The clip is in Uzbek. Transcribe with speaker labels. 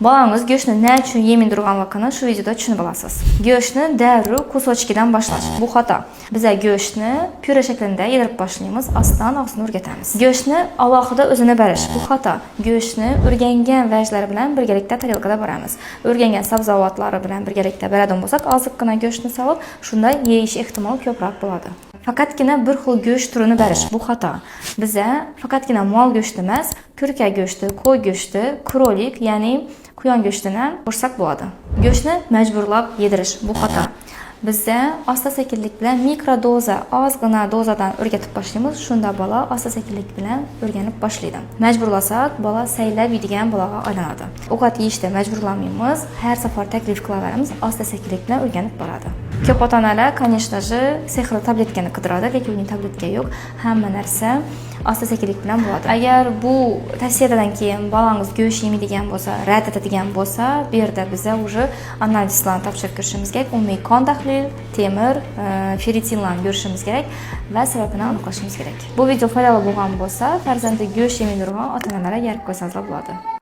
Speaker 1: Bolangiz go'shtni nima uchun yemaydiganligini shu videoda tushunib olasiz. Go'shtni darrov kусочкиdan boshlash bu xato. Biz go'shtni pyure shaklida yedirib boshlaymiz, aslan og'zini o'rgatamiz. Go'shtni alohida o'zini berish bu xato. Go'shtni o'rgangan vajlar bilan birgalikda tarelkada boramiz. O'rgangan sabzavotlari bilan birgalikda beradigan bo'lsak, oziqqina go'shtni solib, shunday yeyish ehtimoli ko'proq bo'ladi. Faqatgina bir xil go'sht turini berish bu xato. Biza faqatgina mol go'shti emas, kurka go'shti, qo'y go'shti, krolik, ya'ni quyon go'shtini qo'shsak bo'ladi. Go'shtni majburlab yedirish bu xato. Bizda asta-sekinlik bilan mikrodoza, ozgina dozadan o'rgatib boshlaymiz. Shunda bola asta-sekinlik bilan o'rganib boshlaydi. Majburlasak, bola saylab yeydigan bolaga aylanadi. Ovqat yeyishda majburlamaymiz, har safar taklif qilaveramiz, asta-sekinlik bilan o'rganib boradi. Ko'p ota-onalar, конечно же, sehrli tabletkani qidiradi, lekin uning tabletka yo'q. Hamma narsa asta-sekinlik bilan bo'ladi. Agar bu tavsiyadan keyin bolangiz go'sht yemaydigan bo'lsa, rad etadigan bo'lsa, bu yerda biza уже analizlarni topshirib ko'rishimiz kerak. Umumiy qon tahlil, temir, ferritinlarni ko'rishimiz kerak va sababini aniqlashimiz kerak. Bu video foydali bo'lgan bo'lsa, farzandi go'sht yemaydigan ota-onalarga yarib qo'ysangiz bo'ladi.